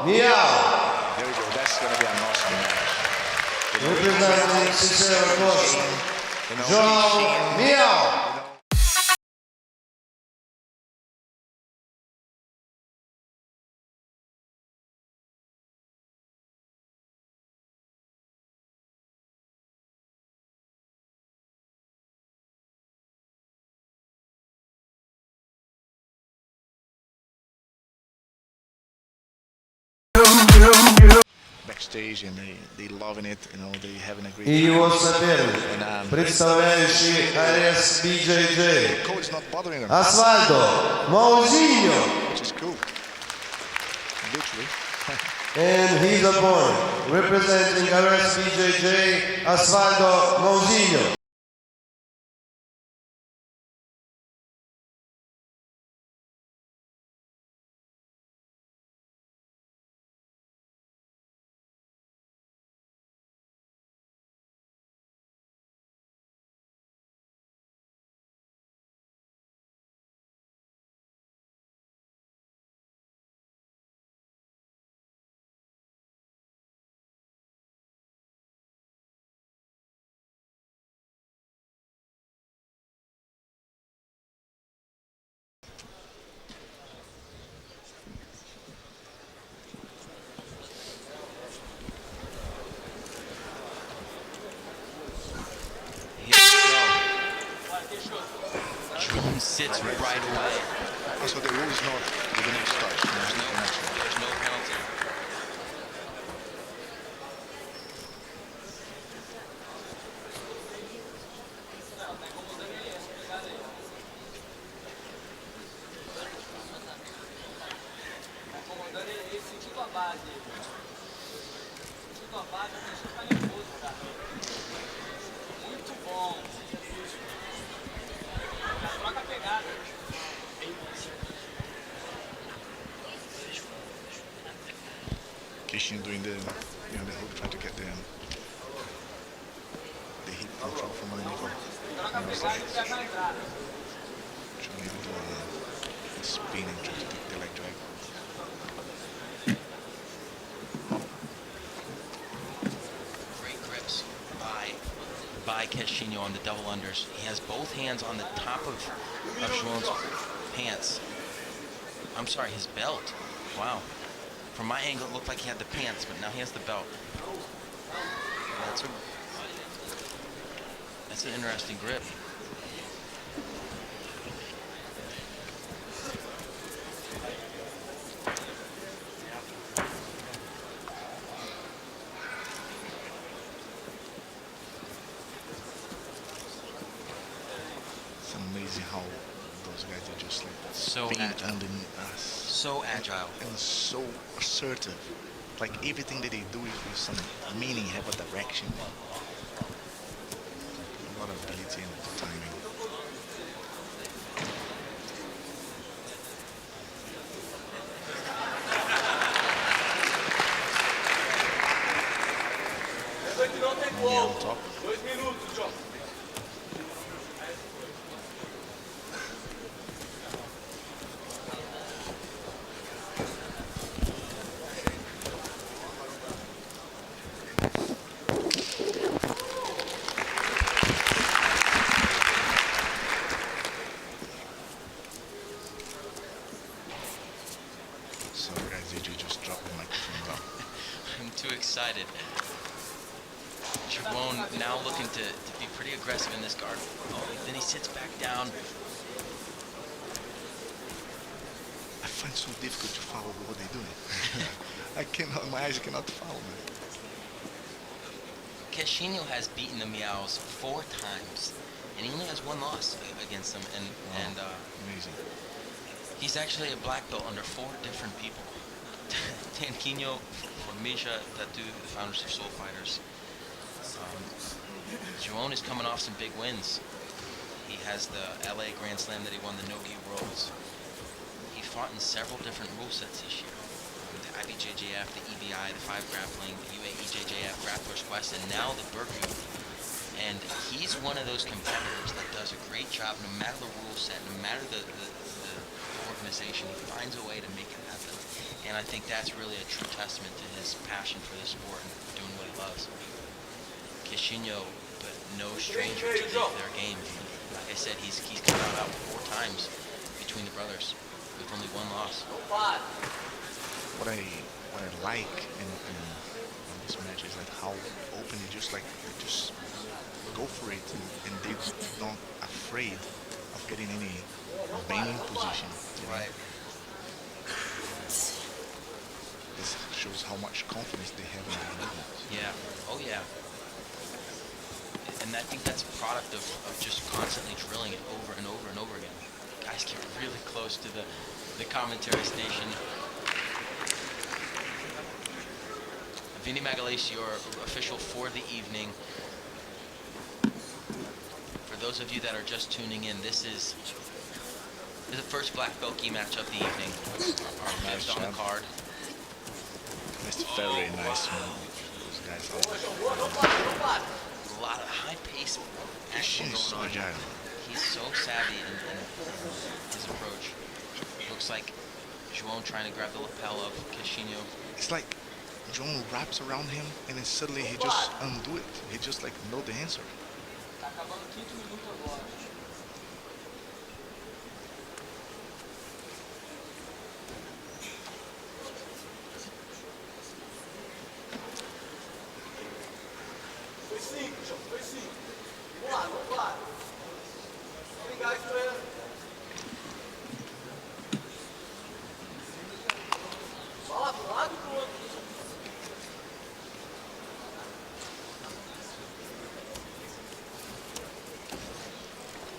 Miyao. There we go. That's going to be an awesome match. Representing Cicero Costa, Joao, Miyao. Backstage and they loving it, you know, they having a great И time. его соперник, представляющий ACBJJ, Coach not bothering them. Osvaldo, Moizinho. Which is cool. Literally. And his opponent, representing ACBJJ, Osvaldo, Moizinho. Joao sits right away. Also, the rule is not the next touch. There's no penalty. Kishin doing the hook, trying to get the hip control from underneath. Trying to do a spin and try to take the leg drag. Great grips by Caixinha on the double unders. He has both hands on the top of Joao's pants. I'm sorry, his belt. Wow. From my angle, it looked like he had the pants, but now he has the belt. That's an interesting grip. It's amazing how those guys are just like So agile. So agile. And so assertive. Like everything that they do is with some meaning, have a direction. A lot of ability and timing. Miyao on top. Sorry guys, did you just drop the microphone down? I'm too excited. Joao now looking to be pretty aggressive in this guard. Oh, then he sits back down. I find it so difficult to follow what they're doing. I cannot, my eyes cannot follow, man. Caixinha has beaten the Miyaos 4 times, and he only has 1 loss against them. And Amazing. he's actually a black belt under 4 different people. Tanquinho, Formiga, Tatu, the founders of Soul Fighters. Joao is coming off some big wins. He has the LA Grand Slam that he won, the Nogi Worlds. He fought in several different rule sets this year. The IBJJF, the EBI, the 5 grappling, the UAEJJF, Grappler's Quest, and now the Burku. And he's one of those competitors that does a great job no matter the rule set, no matter the organization. He finds a way to make it happen. And I think that's really a true testament to his passion for the sport and doing what he loves. Kishinyo, but no stranger to their game. Like I said, he's come out 4 times between the brothers with only 1 loss. What I like in this match is like how open they just go for it, and they're not afraid of getting any banging position. Right. This shows how much confidence they have in their movement. Yeah. Oh yeah. And I think that's a product of just constantly drilling it over and over and over again. Guys get really close to the commentary station. Vinny Magalhaes, your official for the evening. For those of you that are just tuning in, this is the first black belt gi match of the evening. Our fifth on the card. That's very nice move. Those guys A lot of high pace action He's so going on. agile. He's so savvy in his approach. Looks like Joao trying to grab the lapel of Kishinyo. It's like Joao wraps around him, and then suddenly he just undo it. He just like know the answer.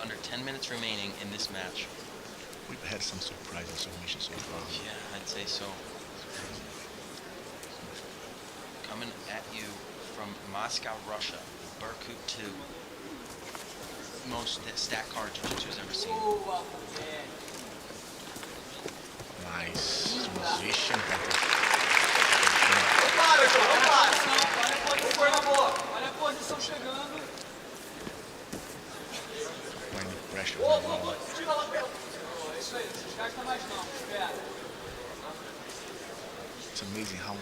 Under 10 minutes remaining in this match. We've had some surprising submissions so far. Yeah, I'd say so. Coming at you from Moscow, Russia, Berkut 2. Most stack card Jiu-Jitsu's ever seen. Nice position. Applying the pressure. It's amazing how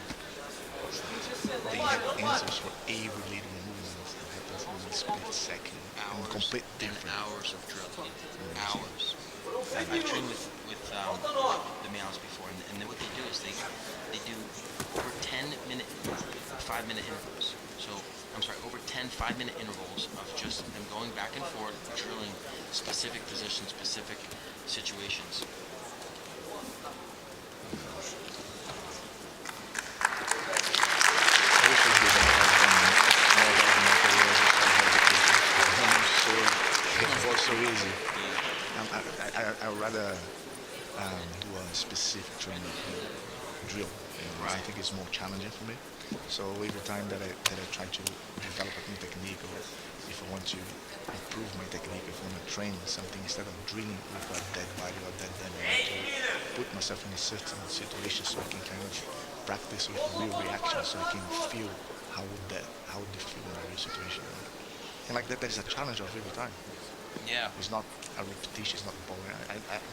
they have answers for every little movement that happens in a split second. And complete And different. hours of drilling. Hours. I've trained with the Miyaos before, and then what they do is they do over 10-minute, 5-minute intervals. So, I'm sorry, over 10 5-minute intervals of just them going back and forth, drilling specific positions, specific situations. I wish we did it was so easy. I would rather do a specific training drill. I think it's more challenging for me. So every time that I try to develop a new technique, or if I want to improve my technique, if I want to train something, instead of drilling with a dead body or dead body, I want to put myself in a certain situation so I can kind of practice with real reaction, so I can feel how would they feel in a real situation. And like that is a challenge of every time. Yeah. It's not a repetition, it's not boring.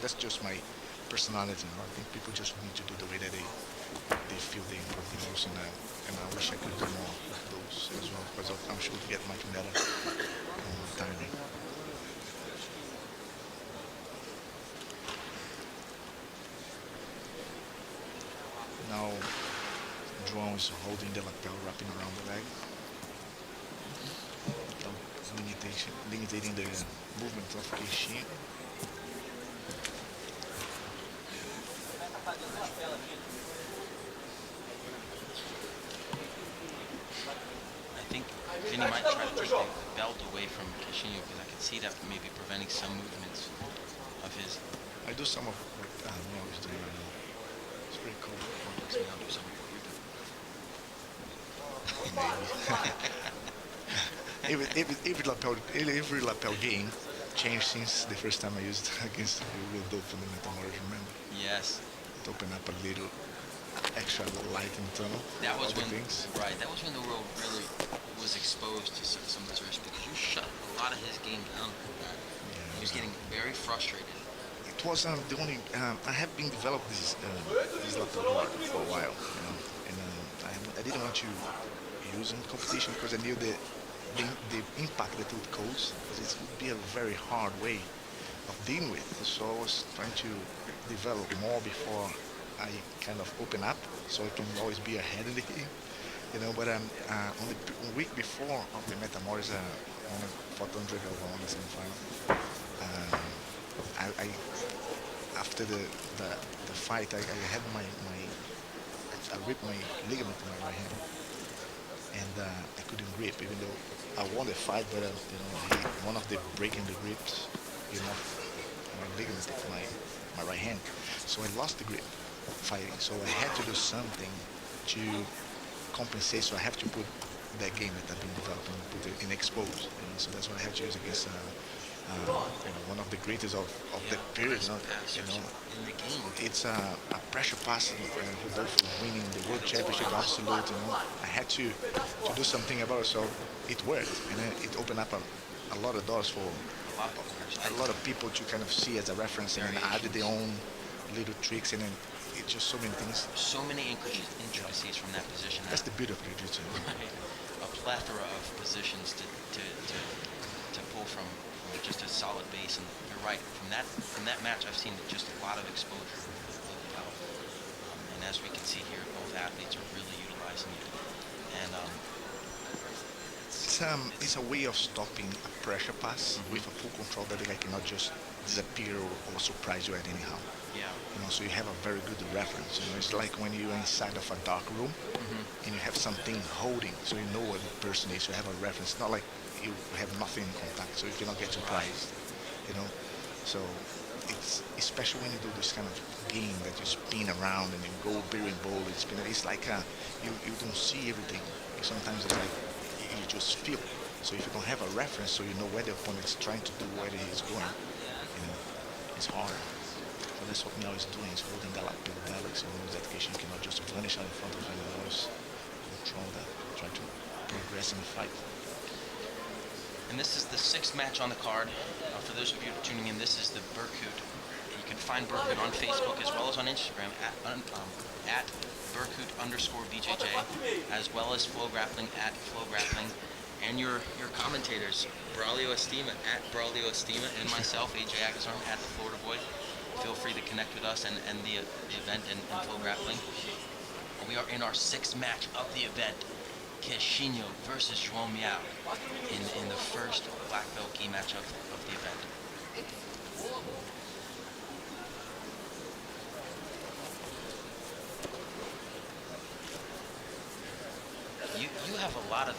That's just my personality. I think people just need to do the way that they feel they improve the most, and I wish I could do more of those as well, because I'm sure we'll get much better timing. Now, Joao is holding the lapel, wrapping around the leg. Limiting the movement of Kishinyo. I think Vinny might try to take the belt away from Kishinyo because I can see that maybe preventing some movements of his. I do some of what Miyao is doing right now. It's pretty cool. Makes me do some of what you're doing. Maybe. every lapel game changed since the first time I used it against Will Dolphin in Metamorph, remember? Yes. It opened up a little extra light in the tunnel. That was when, things. right, that was when the world really was exposed to some of his risk because you shut a lot of his game down. Yeah, He was getting very frustrated. it was the only. I have been developed this lapel guard for a while, and I didn't want to use in competition because I knew the impact that it would cause, because it would be a very hard way of dealing with. So I was trying to develop more before I kind of open up, so I can always be ahead in the game. But on the week before of the Metamoris, on the 400 over on the semifinal, I after the fight, I had I ripped my ligament in my right hand, and I couldn't grip, even though I won the fight. But one of the breaking the grips, my ligament of my right hand, so I lost the grip fighting. So I had to do something to compensate. So I have to put that game that I've been developing, put it in expose. So that's what I have to use against one of the greatest of the period. In the game. It's a pressure pass, Rodolfo winning the world championship, absolute. I had to do something about it, so it worked, and it opened up a lot of doors for a lot of people to kind of see as a reference, and then added their own little tricks, and then it's just so many things. So many intricacies from that position. That's the beauty of jiu-jitsu. Right. A plethora of positions to pull from just a solid base. And you're right. From that match, I've seen just a lot of exposure with lapel. And as we can see here, both athletes are really utilizing it. And it's a way of stopping a pressure pass with a full control that the guy cannot just disappear or surprise you at anyhow. yeah. So you have a very good reference. It's like when you're inside of a dark room and you have something holding, so you know what the person is. You have a reference. It's not like you have nothing in contact, so you cannot get surprised. So it's especially when you do this kind of game that you spin around and you go very bold. It's like you don't see everything. Sometimes it's like you just feel. So if you don't have a reference, so you know where the opponent is trying to do, where he's going, it's hard. So that's what Miyao is doing. He's holding the lapel down, so that case you cannot just vanish out in front of anyone else. Control that, try to progress in the fight. And this is the sixth match on the card. For those of you tuning in, this is the Berkut. You can find Berkut on Facebook as well as on Instagram at Berkut_BJJ, as well as Flow Grappling at Flow Grappling. And your commentators, Braulio Estima at Braulio Estima, and myself, AJ Agazarm at the Florida Boy. Feel free to connect with us and the event and Flow Grappling. We are in our sixth match of the event. Caixinha versus Joao Miyao in the first black belt gi match of the event. You have a lot of,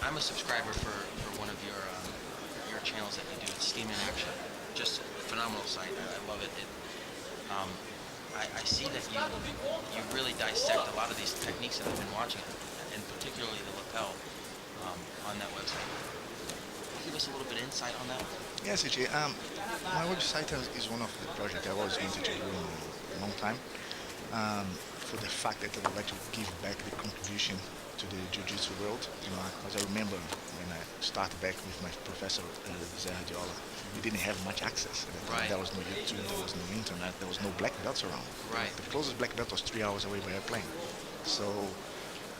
I'm a subscriber for one of your channels that you do. It's Steam in Action. Just a phenomenal site. I love it. I see that you really dissect a lot of these techniques that I've been watching, and particularly the lapel on that website. Can you give us a little bit of insight on that? Yes, AJ. My website is one of the projects I always wanted to do in a long time. For the fact that I would like to give back the contribution to the jiu-jitsu world. Because I remember when I started back with my professor, Joao, we didn't have much access. Right. There was no YouTube, there was no internet, there was no black belts around. Right. The closest black belt was 3 hours away by airplane. So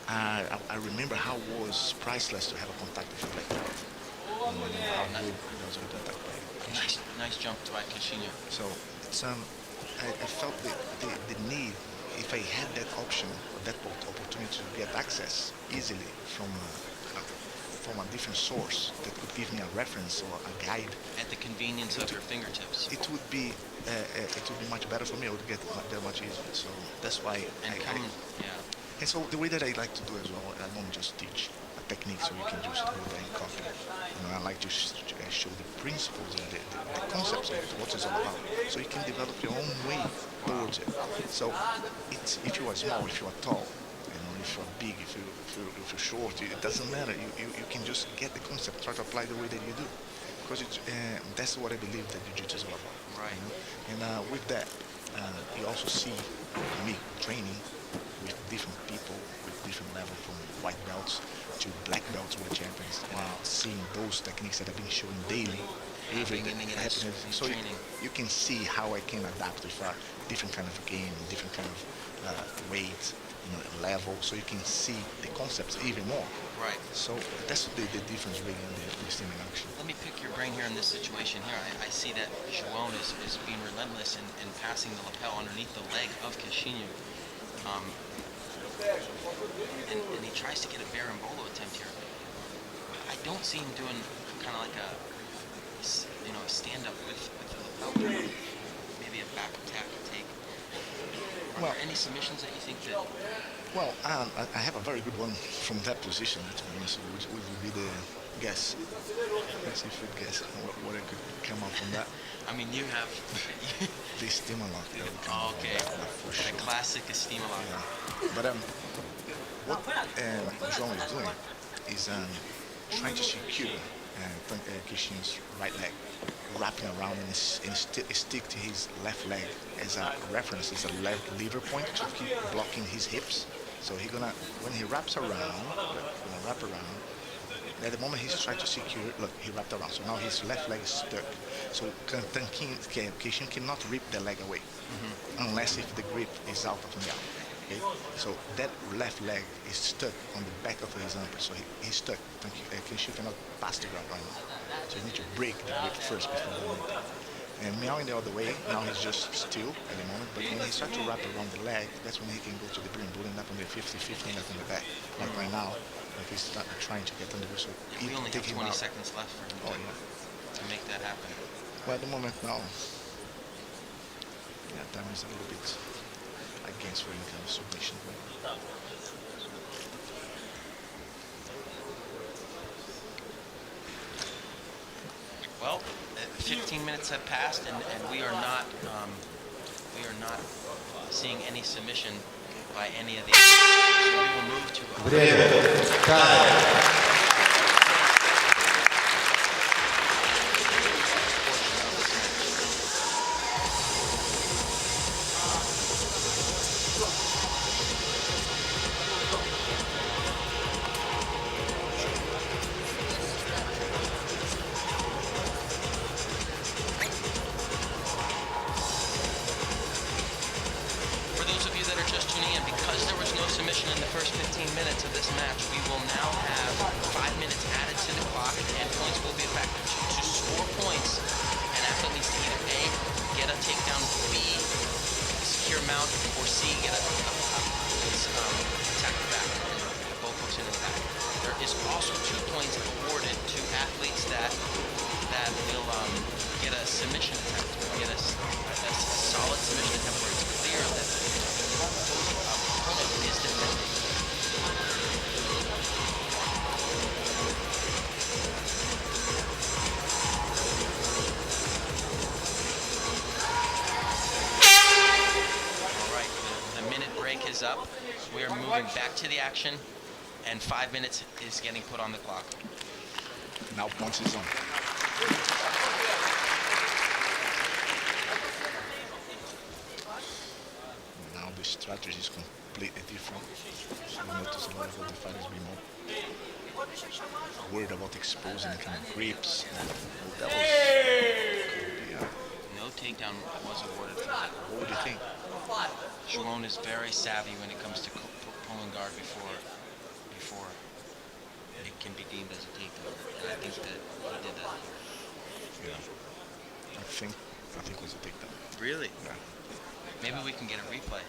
I remember how it was priceless to have a contact with a black belt. How good it was with that by Nice jump by Caixinha. So it's I felt the need, if I had that option, that opportunity to get access easily from a different source that could give me a reference or a guide. At the convenience of your fingertips. It would be much better for me. I would get that much easier. So that's why And so the way that I like to do as well, I don't just teach a technique so you can just go there and copy. I like to show the principles and the concepts of what it's all about, so you can develop your own way towards it. So if you are small, if you are tall, if you're big, if you're short, it doesn't matter. You can just get the concept, try to apply the way that you do, because that's what I believe that jiu-jitsu is all about. Right. And with that, you also see me training with different people with different level, from white belts to black belts, world champions, and seeing those techniques that I've been showing daily happening in his So training. you can see how I can adapt with a different kind of game, different kind of weight, level, so you can see the concepts even more. Right. So that's the difference really in the steaming action. Let me pick your brain here in this situation here. I see that Joao is being relentless in passing the lapel underneath the leg of Caixinha. And he tries to get a berimbolo attempt here. I don't see him doing kind of like a stand up with the lapel. Maybe a back attack take. Are there any submissions that you think that? Well, I have a very good one from that position, to be honest, which would be the guess. Let's see if we guess what I could come up from that. I mean, you have. The steamer lock. Oh, okay. For sure. The classic steamer lock. Yeah. But what Joao is doing is trying to secure Caixinha's right leg, wrapping around and stick to his left leg as a reference, as a lever point to keep blocking his hips. So when he wraps around, wrap around. At the moment he's trying to secure, look, he wrapped around. So now his left leg is stuck. So Caixinha cannot rip the leg away, unless if the grip is out of Miyao. Okay? So that left leg is stuck on the back of his armpit. So he's stuck. Caixinha cannot pass the ground right now. So you need to break the grip first before the movement. And Miyao in the other way, now he's just still at the moment, but when he starts to wrap around the leg, that's when he can go to the berimbolo and up on the 50-50 up on the back. Like right now, like he's trying to get under the so we only have 20 seconds left for him to make that happen. Well, at the moment now, time is a little bit against for any kind of submission. Well, 15 minutes have passed, and we are not seeing any submission by any of these. So we will move to Время. Time. For those of you that are just tuning in, because there was no submission in the first 15 minutes of this match, we will now have 5 minutes added to the clock, and points will be effective. To score points, an athlete needs to either A, get a takedown, B, secure mount, or C, get a attack the back, both hooks into the back. There is also 2 points awarded to athletes that will get a submission attempt, get a solid submission attempt where it's clear that the opponent is defending. All right, the minute break is up. We are moving back to the action, and 5 minutes is getting put on the clock. Now points is on. Now the strategy is completely different. So you notice a lot of the fighters being more worried about exposing kind of grips. That was No takedown was awarded for that. what would you think? Joao is very savvy when it comes to pulling guard before it can be deemed as a takedown. And I think that he did that. Yeah. I think it was a takedown. Really? Yeah. Maybe we can get a replay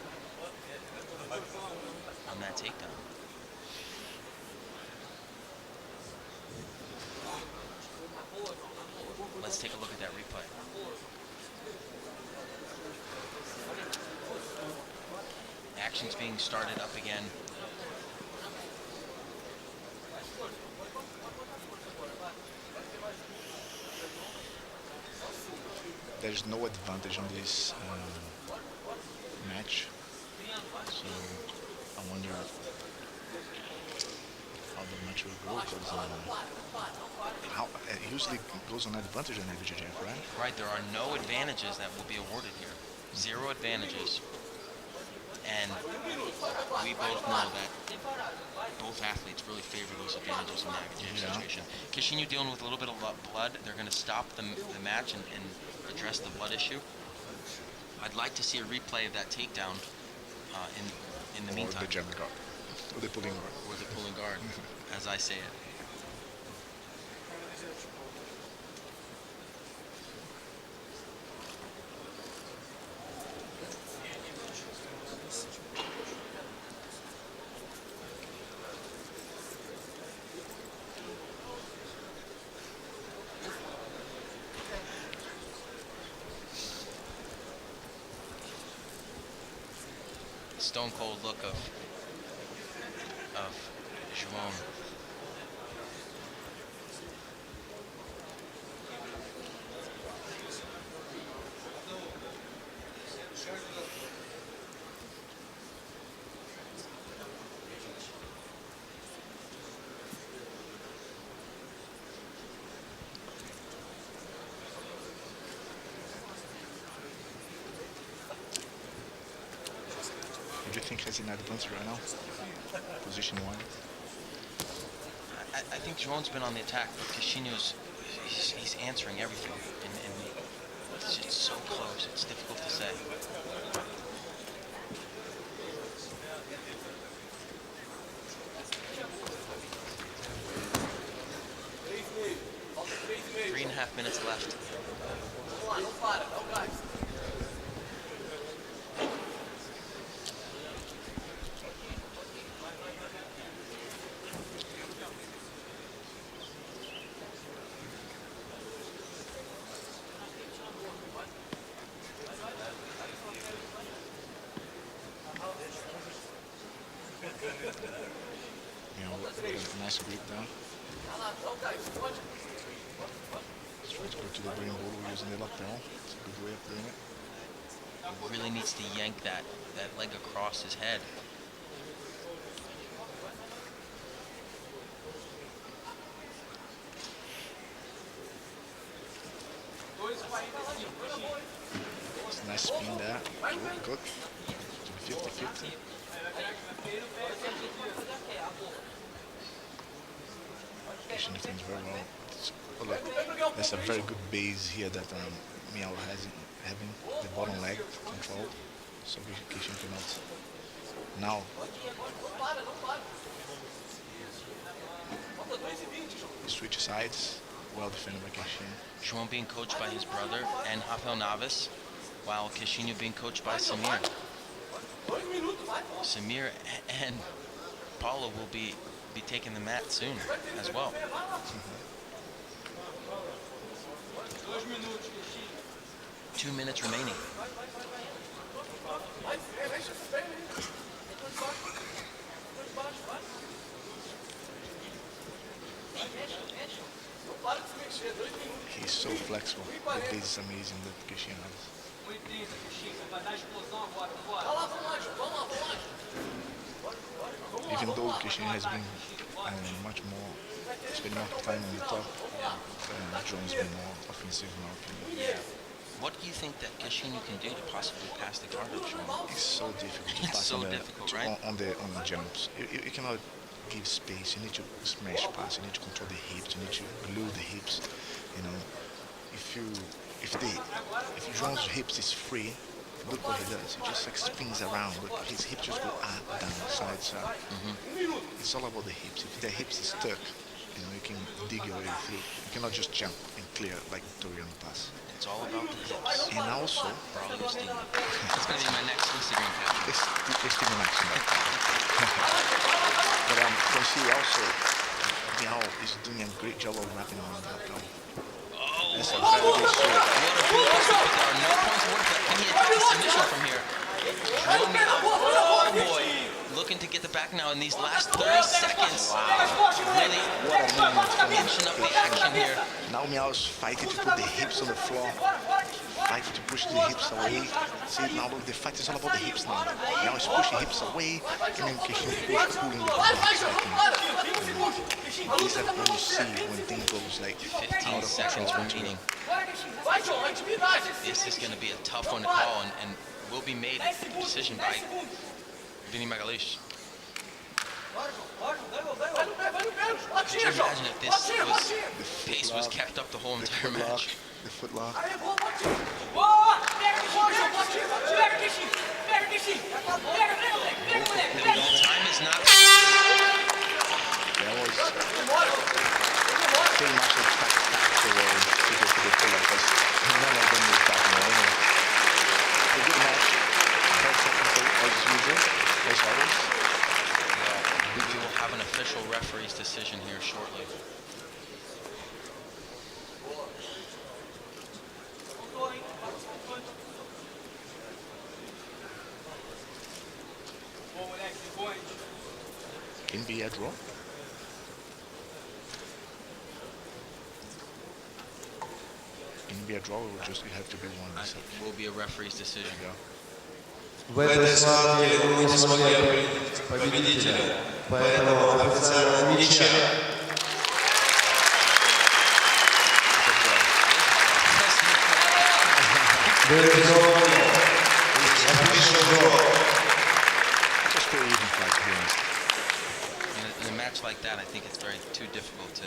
on that takedown. Let's take a look at that replay. Action's being started up again. There's no advantage on this match, so I wonder how the match will go. Because how it usually goes on advantage on ACBJJ, right? Right, there are no advantages that will be awarded here. 0 advantages. And we both know that both athletes really favor those advantages in the IBJJ situation. Kishinyu dealing with a little bit of blood. They're going to stop the match and address the blood issue. I'd like to see a replay of that takedown in the meantime. Or the jab guard. Or the pulling guard. Or the pulling guard, as I say it. Stone cold look of Joao. Do you think he has an advantage right now, position-wise? I think Joao's been on the attack, but Kishinyu's he's answering everything, and it's just so close. It's difficult to say. Three and a half minutes left. You know, a nice grip down. Let's try to go to the brain ball using the lapel. It's a good way of doing it. Really needs to yank that leg across his head. It's a nice spin there. Good. 50-50. Kishin defends very well. Oh, look, that's a very good base here that Miyao has having the bottom leg controlled, so Kishin cannot. Now, switch sides, well defended by Kishin. Joao being coached by his brother and Rafael Navis, while Kishinyu being coached by Samir. Samir and Paulo will be taking the mat soon as well. 2 minutes remaining. He's so flexible. The base is amazing that Kishin has. Even though Kishin has been much more, spending more time on the top, Jones been more offensive in our opinion. What do you think that Kishinyu can do to possibly pass the guard of Joao? It's so difficult to It's pass so on, difficult, right? on the jumps. You cannot give space. You need to smash pass. You need to control the hips. You need to glue the hips. You know, if Jones' hips is free, look what he does. He just like spins around. Look, his hips just go up, down, side, side. It's all about the hips. If the hips is stuck, you know, you can dig your way through. You cannot just jump and clear like Toriano pass. It's all about the hips. And also, That's going to be my next Instagram caption. it's still an action. But can see also, Miyao is doing a great job of wrapping around that goal. Oh, That's a very good shot. what a beautiful sweep, but there are no points awarded for that. Can he attack the submission from here? Joao Miyao, oh boy, looking to get the back now in these last 30 seconds. Really finishing up the action here. Now Miyao is fighting to put the hips on the floor, fighting to push the hips away. See, now look, the fight is all about the hips now. Miyao is pushing hips away, and then Kishin is pulling the back. This is when you see when things goes like 15 seconds remaining. This is going to be a tough one to call, and will be made decision by Vinny Magalhães. Could you imagine if the pace was kept up the whole entire match? The footlock. Time is not. That was pretty much a factual way to go to the footlock because none of them was back there anyway. A good match. Very technical as usual, as always. We will have an official referee's decision here shortly. Can be a draw. Can be a draw, or just have to be one. It will be a referee's decision. Yeah. В этой схватке мы не смогли определить победителя, поэтому официально ничья. There is no official draw. Just pretty even fight, to be honest. In a match like that, I think it's too difficult to